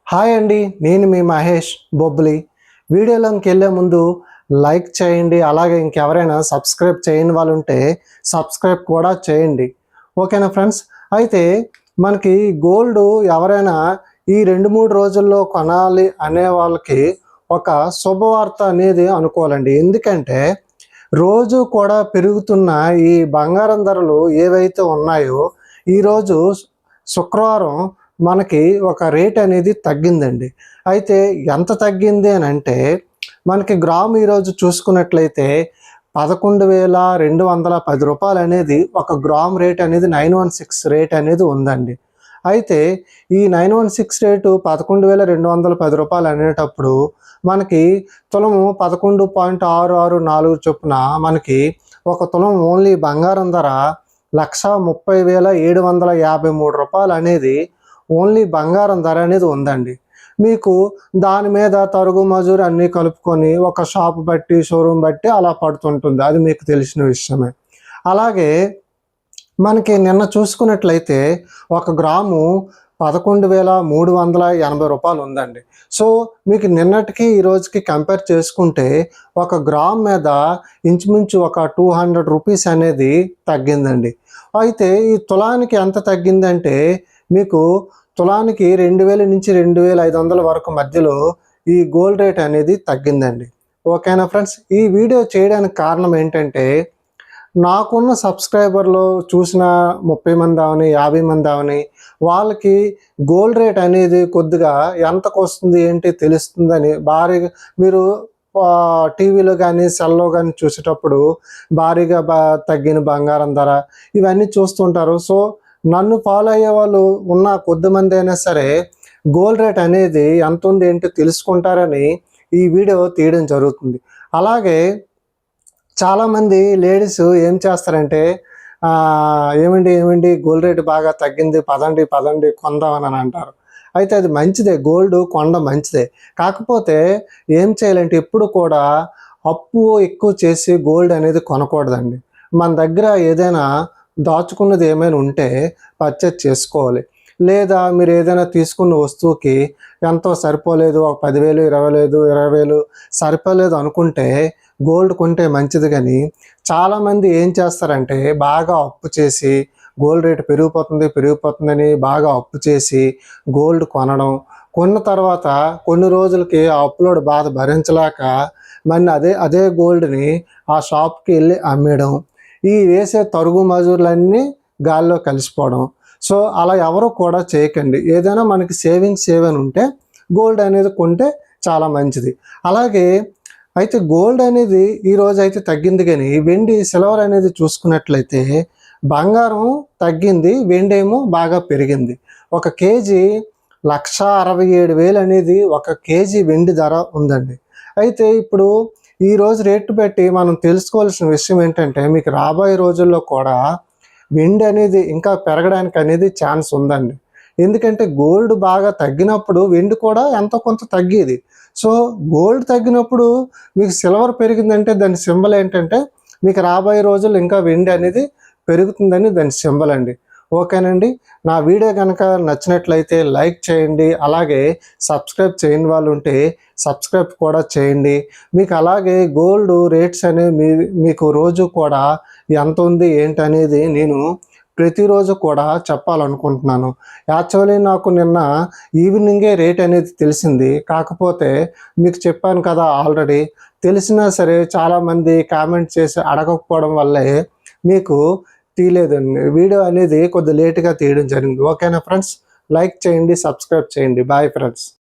Hi అండి, నేను మీ మహేష్ బొబ్బులి. వీడియోలోకి వెళ్ళే ముందు లైక్ చేయండి, అలాగే ఇంకెవరైనా సబ్స్క్రైబ్ చేయని వాళ్ళు ఉంటే సబ్స్క్రైబ్ కూడా చేయండి. ఓకేనా ఫ్రెండ్స్? అయితే మనకి గోల్డ్ ఎవరైనా ఈ 2-3 రోజుల్లో కొనాలి అనే వాళ్ళకి ఒక శుభవార్త అనేది అనుకోవాలండి. ఎందుకంటే రోజు కూడా పెరుగుతున్న ఈ బంగారం ధరలు ఏవైతే ఉన్నాయో ఈరోజు శుక్రవారం మనకి ఒక రేట్ అనేది తగ్గిందండి. అయితే ఎంత తగ్గింది అని అంటే మనకి గ్రాము ఈరోజు చూసుకున్నట్లయితే 11,210 రూపాయలు అనేది ఒక గ్రామ్ రేట్ అనేది 916 రేట్ అనేది ఉందండి. అయితే ఈ 916 రేటు 11,210 రూపాయలు అనేటప్పుడు మనకి తులము 11.664 చొప్పున మనకి ఒక తులం ఓన్లీ బంగారం ధర 1,30,753 రూపాయలు అనేది ఓన్లీ బంగారం ధర అనేది ఉందండి. మీకు దాని మీద తరుగు మజూరు అన్నీ కలుపుకొని ఒక షాప్ బట్టి షోరూమ్ బట్టి అలా పడుతుంటుంది, అది మీకు తెలిసిన విషయమే. అలాగే మనకి నిన్న చూసుకున్నట్లయితే ఒక గ్రాము 11,380 రూపాయలు ఉందండి. సో మీకు నిన్నటికి ఈ రోజుకి కంపేర్ చేసుకుంటే ఒక గ్రామ్ మీద ఇంచుమించు ఒక 200 రూపీస్ అనేది తగ్గిందండి. అయితే ఈ తులానికి ఎంత తగ్గిందంటే మీకు తులానికి 2,000 నుంచి 2,500 వరకు మధ్యలో ఈ గోల్డ్ రేట్ అనేది తగ్గిందండి. ఓకేనా ఫ్రెండ్స్? ఈ వీడియో చేయడానికి కారణం ఏంటంటే నాకున్న సబ్స్క్రైబర్లు చూసిన 30 మంది అవని 50 మంది అవని వాళ్ళకి గోల్డ్ రేట్ అనేది కొద్దిగా ఎంతకు వస్తుంది ఏంటి తెలుస్తుందని భారీగా మీరు టీవీలో కానీ సెల్లో కానీ చూసేటప్పుడు భారీగా తగ్గిన బంగారం ధర ఇవన్నీ చూస్తుంటారు. సో నన్ను ఫాలో అయ్యే వాళ్ళు ఉన్న కొద్దిమంది అయినా సరే గోల్డ్ రేట్ అనేది ఎంత ఉంది ఏంటో తెలుసుకుంటారని ఈ వీడియో తీయడం జరుగుతుంది. అలాగే చాలామంది లేడీస్ ఏం చేస్తారంటే ఏమండి గోల్డ్ రేట్ బాగా తగ్గింది, పదండి కొందామని అంటారు. అయితే అది మంచిదే, గోల్డ్ కొండ మంచిదే. కాకపోతే ఏం చేయాలంటే ఎప్పుడు కూడా అప్పు ఎక్కువ చేసి గోల్డ్ అనేది కొనకూడదండి. మన దగ్గర ఏదైనా దాచుకున్నది ఏమైనా ఉంటే పర్చేజ్ చేసుకోవాలి. లేదా మీరు ఏదైనా తీసుకున్న వస్తువుకి ఎంతో సరిపోలేదు, ఒక 10,000 20,000 సరిపోలేదు అనుకుంటే గోల్డ్ కొంటే మంచిది. కానీ చాలామంది ఏం చేస్తారంటే బాగా అప్పు చేసి గోల్డ్ రేటు పెరిగిపోతుందని బాగా అప్పు చేసి గోల్డ్ కొనడం, కొన్న తర్వాత కొన్ని రోజులకి ఆ అప్పులోడు బాధ భరించలేక మళ్ళీ అదే గోల్డ్ని ఆ షాప్కి వెళ్ళి అమ్మేయడం, ఈ వేసే తరుగు మజూర్లన్నీ గాల్లో కలిసిపోవడం. సో అలా ఎవరు కూడా చేయకండి. ఏదైనా మనకి సేవింగ్స్ ఏమైనా ఉంటే గోల్డ్ అనేది కొంటే చాలా మంచిది. అలాగే అయితే గోల్డ్ అనేది ఈరోజు అయితే తగ్గింది, కానీ వెండి సిల్వర్ అనేది చూసుకున్నట్లయితే బంగారం తగ్గింది, వెండి ఏమో బాగా పెరిగింది. ఒక కేజీ 1,67,000 అనేది ఒక కేజీ వెండి ధర ఉందండి. అయితే ఇప్పుడు ఈరోజు రేటు బట్టి మనం తెలుసుకోవాల్సిన విషయం ఏంటంటే మీకు రాబోయే రోజుల్లో కూడా వెండి అనేది ఇంకా పెరగడానికి అనేది ఛాన్స్ ఉందండి. ఎందుకంటే గోల్డ్ బాగా తగ్గినప్పుడు వెండి కూడా ఎంతో కొంత తగ్గేది. సో గోల్డ్ తగ్గినప్పుడు మీకు సిల్వర్ పెరిగిందంటే దాని సింబల్ ఏంటంటే మీకు రాబోయే రోజుల్లో ఇంకా వెండి అనేది పెరుగుతుందని దాని సింబల్ అండి. ఓకేనండి? నా వీడియో కనుక నచ్చినట్లయితే లైక్ చేయండి, అలాగే సబ్స్క్రైబ్ చేయని వాళ్ళు ఉంటే సబ్స్క్రైబ్ కూడా చేయండి. మీకు అలాగే గోల్డ్ రేట్స్ అనేవి మీకు రోజు కూడా ఎంత ఉంది ఏంటనేది నేను ప్రతిరోజు కూడా చెప్పాలనుకుంటున్నాను. యాక్చువల్లీ నాకు నిన్న ఈవినింగే రేట్ అనేది తెలిసింది. కాకపోతే మీకు చెప్పాను కదా ఆల్రెడీ, తెలిసినా సరే చాలామంది కామెంట్ చేసి అడగకపోవడం వల్లే మీకు తీయలేదండి. వీడియో అనేది కొద్దిగా లేట్గా తీయడం జరిగింది. ఓకేనా ఫ్రెండ్స్? లైక్ చేయండి, సబ్స్క్రైబ్ చేయండి. Bye friends.